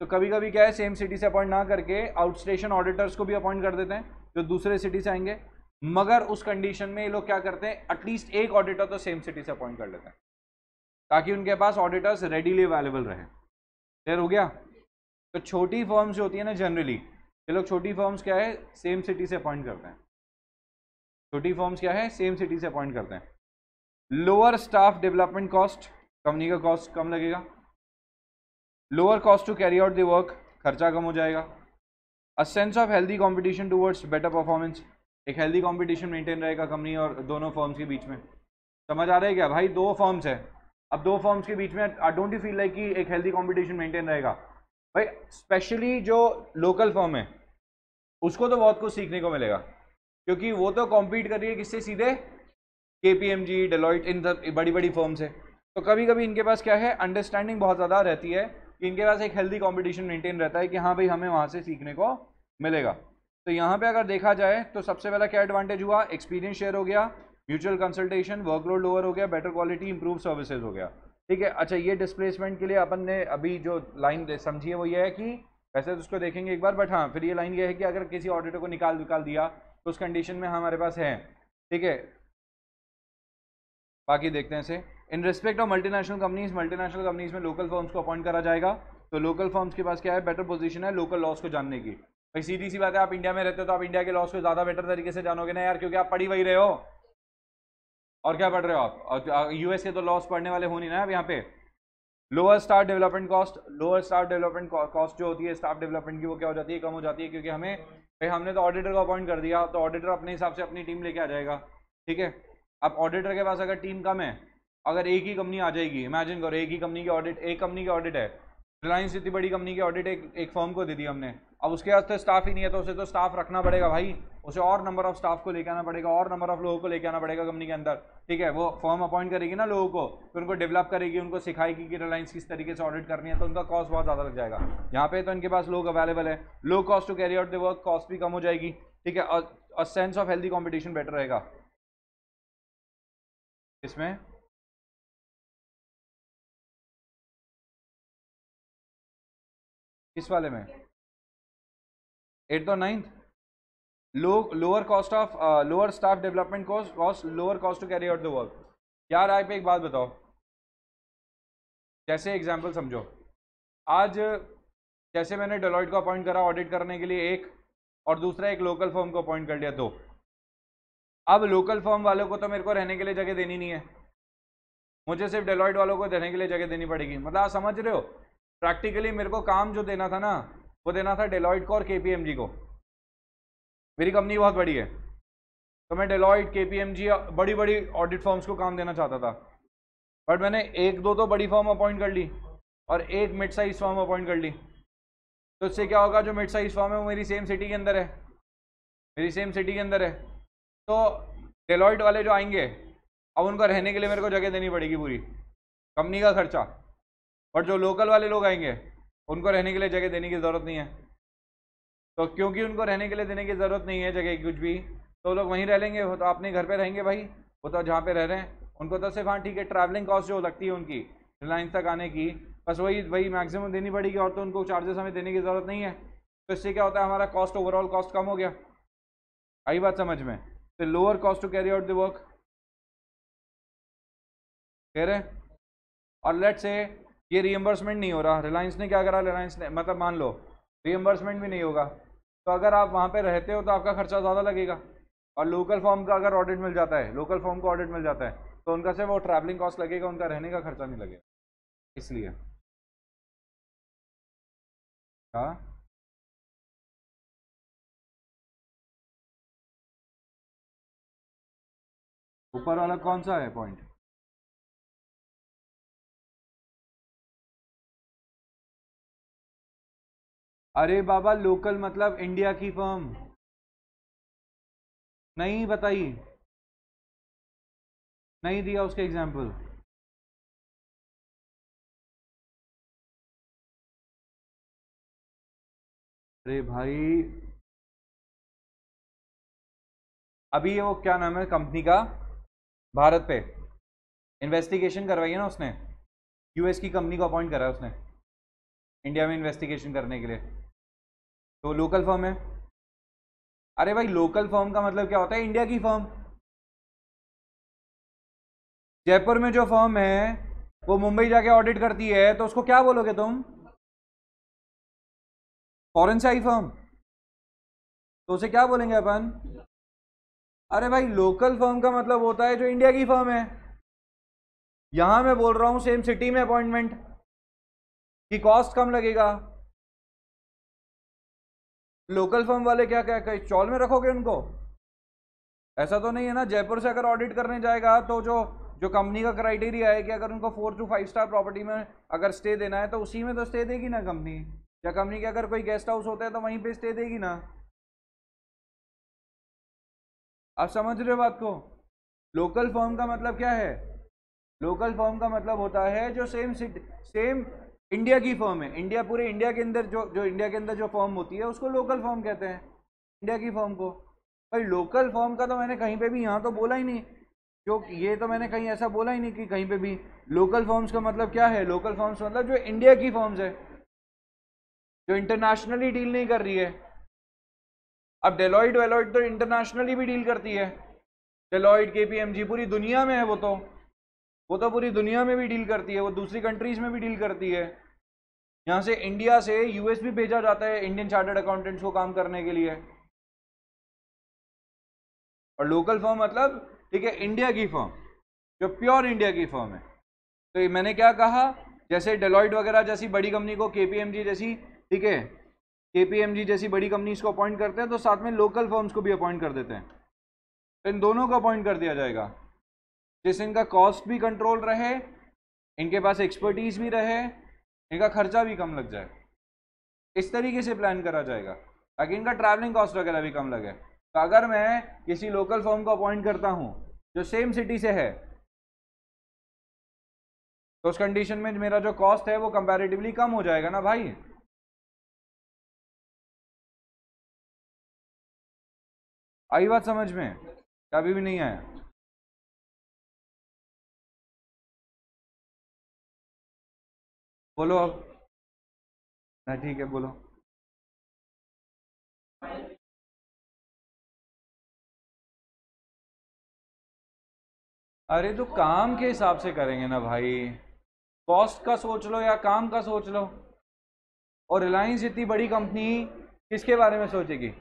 तो कभी कभी क्या है, सेम सिटी से अपॉइंट ना करके आउट स्टेशन ऑडिटर्स को भी अपॉइंट कर देते हैं जो दूसरे सिटी से आएंगे। मगर उस कंडीशन में ये लोग क्या करते हैं, एटलीस्ट एक ऑडिटर तो सेम सिटी से अपॉइंट कर लेते हैं ताकि उनके पास ऑडिटर्स रेडीली अवेलेबल रहे। क्लियर हो गया। तो छोटी फर्म्स जो होती है ना, जनरली ये लोग छोटी फर्म्स क्या है, सेम सिटी से अपॉइंट करते हैं। छोटी फर्म्स क्या है, सेम सिटी से अपॉइंट करते हैं। Lower staff development cost, company का कॉस्ट कम लगेगा। Lower cost to carry out the work, खर्चा कम हो जाएगा। A sense of healthy competition towards better performance, एक हेल्दी कंपटीशन मेंटेन रहेगा कंपनी और दोनों फर्म्स के बीच में। समझ आ रहा है क्या भाई, दो फर्म्स है, अब दो फर्म्स के बीच में डोंट यू फील लाइक कि एक हेल्दी कंपटीशन मेंटेन रहेगा। भाई स्पेशली जो लोकल फर्म है उसको तो बहुत कुछ सीखने को मिलेगा, क्योंकि वो तो कॉम्पीट कर रही है किससे, सीधे KPMG, डेलॉइट, इन बड़ी बड़ी फर्म से। तो कभी कभी इनके पास क्या है, अंडरस्टैंडिंग बहुत ज़्यादा रहती है कि इनके पास एक हेल्दी कंपटीशन मेंटेन रहता है कि हाँ भाई हमें वहाँ से सीखने को मिलेगा। तो यहाँ पे अगर देखा जाए तो सबसे पहला क्या एडवांटेज हुआ, एक्सपीरियंस शेयर हो गया, म्यूचुअल कंसल्टेशन, वर्कलोड लोअर हो गया, बेटर क्वालिटी, इंप्रूव सर्विसेज हो गया। ठीक है। अच्छा, ये डिस्प्लेसमेंट के लिए अपन ने अभी जो लाइन समझी है वो ये है कि वैसे तो उसको देखेंगे एक बार, बट हाँ फिर ये लाइन ये है कि अगर किसी ऑडिटर को निकाल दिया तो उस कंडीशन में हमारे पास है। ठीक है, बाकी देखते हैं इसे। In respect of multinational companies में लोकल फर्म्स को अपॉइंट करा जाएगा। तो लोकल फर्म्स के पास क्या है, बेटर पोजीशन है लोकल लॉस को जानने की। भाई सीधी सी बात है, आप इंडिया में रहते हो तो आप इंडिया के लॉस को ज़्यादा बेटर तरीके से जानोगे ना यार, क्योंकि आप पढ़ी वही रहे हो। और क्या पढ़ रहे हो आप, और US के तो लॉस पढ़ने वाले हो नहीं ना आप यहाँ पे। लोअर स्टाफ डेवलपमेंट कॉस्ट जो होती है स्टाफ डेवलपमेंट की, वो क्या हो जाती है, कम हो जाती है, क्योंकि हमने तो ऑडिटर को अपॉइंट कर दिया, तो ऑडिटर अपने हिसाब से अपनी टीम लेके आ जाएगा। ठीक है। अब ऑडिटर के पास अगर टीम कम है, अगर एक ही कंपनी आ जाएगी, इमेजिन करो एक ही कंपनी की ऑडिट, एक कंपनी की ऑडिट है, रिलायंस इतनी बड़ी कंपनी की ऑडिट एक फर्म को दे दी हमने, अब उसके पास तो स्टाफ ही नहीं है, तो उसे तो स्टाफ रखना पड़ेगा भाई, उसे और नंबर ऑफ स्टाफ को लेके आना पड़ेगा, और नंबर ऑफ लोगों को लेके आना पड़ेगा कंपनी के अंदर। ठीक है, वो फर्म अपॉइंट करेगी ना लोगों को, फिर उनको डेवलप करेगी, उनको सिखाएगी कि रिलायंस किस तरीके से ऑडिट करनी है, तो उनका कॉस्ट बहुत ज़्यादा लग जाएगा। यहाँ पे तो इनके पास लोग अवेलेबल है, low cost to carry out the work, cost भी कम हो जाएगी। ठीक है, और sense of healthy competition better रहेगा इसमें। किस वाले में, 8th और 9th? Lower cost of lower staff development cost, lower cost to carry out the work. यार आप एक बात बताओ, जैसे एग्जांपल समझो, आज जैसे मैंने डेलॉइट को अपॉइंट करा ऑडिट करने के लिए एक, और दूसरा एक लोकल फर्म को अपॉइंट कर लिया दो। अब लोकल फर्म वालों को तो मेरे को रहने के लिए जगह देनी नहीं है, मुझे सिर्फ डेलॉइट वालों को रहने के लिए जगह देनी पड़ेगी। मतलब आप समझ रहे हो, प्रैक्टिकली मेरे को काम जो देना था ना, वो देना था डेलॉइट को और KPMG को। मेरी कंपनी बहुत बड़ी है, तो मैं डेलॉइट, KPMG, बड़ी बड़ी ऑडिट फर्म्स को काम देना चाहता था, बट मैंने एक दो तो बड़ी फर्म अपॉइंट कर ली और एक मिड साइज फर्म अपॉइंट कर ली। तो इससे क्या होगा, जो मिड साइज फर्म है वो मेरी सेम सिटी के अंदर है, तो डेलॉइट वाले जो आएंगे, अब उनको रहने के लिए मेरे को जगह देनी पड़ेगी पूरी, कंपनी का खर्चा। और जो लोकल वाले लोग आएंगे उनको रहने के लिए जगह देने की ज़रूरत नहीं है। तो क्योंकि उनको रहने के लिए देने की ज़रूरत नहीं है जगह की कुछ भी, तो लोग वहीं रह लेंगे, वो तो अपने घर पे रहेंगे भाई, वो तो जहाँ पे रह रहे हैं उनको तो सिर्फ, हाँ ठीक है, ट्रैवलिंग कॉस्ट जो लगती है उनकी रिलायंस तक आने की, बस वही मैक्सिमम देनी पड़ेगी, और तो उनको चार्जेस हमें देने की ज़रूरत नहीं है। तो इससे क्या होता है, हमारा कॉस्ट, ओवरऑल कॉस्ट कम हो गया। आई बात समझ में? तो lower cost to carry out the work कह रहे हैं। और लेट से ये रीएम्बर्समेंट नहीं हो रहा, रिलायंस ने क्या करा, रिलायंस ने मतलब मान लो रीएम्बर्समेंट भी नहीं होगा, तो अगर आप वहाँ पे रहते हो तो आपका खर्चा ज़्यादा लगेगा, और लोकल फर्म का अगर ऑडिट मिल जाता है, लोकल फर्म को ऑडिट मिल जाता है, तो उनका सिर्फ वो ट्रैवलिंग कॉस्ट लगेगा, उनका रहने का खर्चा नहीं लगेगा। इसलिए हाँ, ऊपर वाला कौन सा है पॉइंट? अरे बाबा, लोकल मतलब इंडिया की फर्म। नहीं बताई, नहीं दिया उसके एग्जाम्पल। अरे भाई, अभी वो क्या नाम है कंपनी का, भारत पे इन्वेस्टिगेशन करवाई है ना उसने, यूएस की कंपनी को अपॉइंट करा है उसने इंडिया में इन्वेस्टिगेशन करने के लिए, तो लोकल फर्म है। अरे भाई, लोकल फर्म का मतलब क्या होता है? इंडिया की फर्म। जयपुर में जो फर्म है वो मुंबई जाके ऑडिट करती है, तो उसको क्या बोलोगे तुम? फॉरेन से आई फर्म, तो उसे क्या बोलेंगे अपन? अरे भाई, लोकल फर्म का मतलब होता है जो इंडिया की फर्म है। यहां मैं बोल रहा हूं सेम सिटी में अपॉइंटमेंट की कॉस्ट कम लगेगा। लोकल फर्म वाले क्या क्या क्या चौल में रखोगे उनको? ऐसा तो नहीं है ना, जयपुर से अगर ऑडिट करने जाएगा तो जो जो कंपनी का क्राइटेरिया है कि अगर उनको 4 to 5 स्टार प्रॉपर्टी में अगर स्टे देना है, तो उसी में तो स्टे देगी ना कंपनी, या कंपनी के अगर कोई गेस्ट हाउस होता है तो वहीं पे स्टे देगी ना। आप समझ रहे हो बात को? लोकल फर्म का मतलब क्या है? लोकल फर्म का मतलब होता है जो सेम सिटी, सेम इंडिया की फर्म है, इंडिया, पूरे इंडिया के अंदर जो जो इंडिया के अंदर जो फर्म होती है उसको लोकल फर्म कहते हैं, इंडिया की फर्म को। भाई, लोकल फर्म का तो मैंने कहीं पे भी यहाँ तो बोला ही नहीं, जो ये तो मैंने कहीं ऐसा बोला ही नहीं कि कहीं पे भी लोकल फर्म्स का मतलब क्या है। लोकल फर्म्स मतलब जो इंडिया की फर्म्स है, जो इंटरनेशनली डील नहीं कर रही है। अब डेलॉइट वेलॉइट तो इंटरनेशनली भी डील करती है, डेलॉइट केपीएमजी पूरी दुनिया में है, वो तो पूरी दुनिया में भी डील करती है, वो दूसरी कंट्रीज में भी डील करती है। यहाँ से इंडिया से यूएस भी भेजा जाता है इंडियन चार्टर्ड अकाउंटेंट्स को काम करने के लिए। और लोकल फर्म मतलब, ठीक है, इंडिया की फर्म, जो प्योर इंडिया की फर्म है। तो ये मैंने क्या कहा, जैसे डेलॉइट वगैरह जैसी बड़ी कंपनी को केपीएमजी जैसी, ठीक है, केपीएमजी जैसी बड़ी कंपनीज को अपॉइंट करते हैं, तो साथ में लोकल फर्म्स को भी अपॉइंट कर देते हैं। तो इन दोनों को अपॉइंट कर दिया जाएगा, जिससे इनका कॉस्ट भी कंट्रोल रहे, इनके पास एक्सपर्टीज भी रहे, इनका खर्चा भी कम लग जाए। इस तरीके से प्लान करा जाएगा ताकि इनका ट्रैवलिंग कॉस्ट वगैरह भी कम लगे। तो अगर मैं किसी लोकल फर्म को अपॉइंट करता हूँ जो सेम सिटी से है, तो उस कंडीशन में मेरा जो कॉस्ट है वो कंपैरेटिवली कम हो जाएगा ना भाई। आई बात समझ में? अभी भी नहीं आया? बोलो अब। हाँ ठीक है, बोलो। अरे तो काम के हिसाब से करेंगे ना भाई, कॉस्ट का सोच लो या काम का सोच लो। और रिलायंस इतनी बड़ी कंपनी किसके बारे में सोचेगी?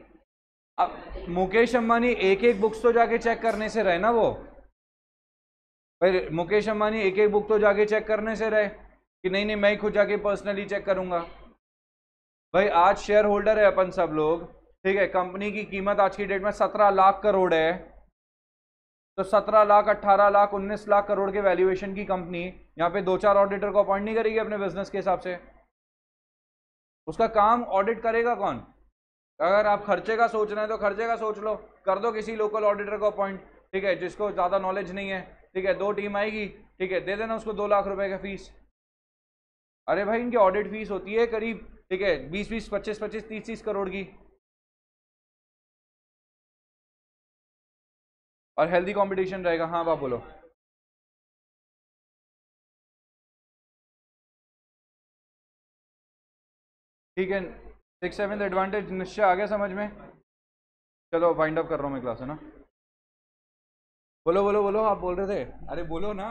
अब मुकेश अंबानी एक एक बुक्स तो जाके चेक करने से रहे ना वो। भाई मुकेश अंबानी एक एक बुक तो जाके चेक करने से रहे कि नहीं नहीं मैं ही खुद जाके पर्सनली चेक करूंगा। भाई आज शेयर होल्डर है अपन सब लोग, ठीक है, कंपनी की कीमत आज की डेट में 17 लाख करोड़ है। तो 17 लाख, 18 लाख, 19 लाख करोड़ के वैल्यूएशन की कंपनी यहाँ पे 2-4 ऑडिटर को अपॉइंट नहीं करेगी अपने बिजनेस के हिसाब से? उसका काम ऑडिट करेगा कौन? अगर आप खर्चे का सोच रहे हैं तो खर्चे का सोच लो, कर दो किसी लोकल ऑडिटर को अपॉइंट, ठीक है, जिसको ज़्यादा नॉलेज नहीं है, ठीक है, 2 टीम आएगी, ठीक है, दे देना उसको 2 लाख रुपए का फीस। अरे भाई, इनकी ऑडिट फीस होती है करीब, ठीक है, 20-20, 25-25, 30-30 करोड़ की। और हेल्दी कंपटीशन रहेगा। हाँ बाप बोलो। ठीक है, 6-7 एडवांटेज निश्चय आ गया समझ में। चलो वाइंड अप कर रहा हूँ मैं क्लास, है ना? बोलो बोलो बोलो, आप बोल रहे थे, अरे बोलो ना।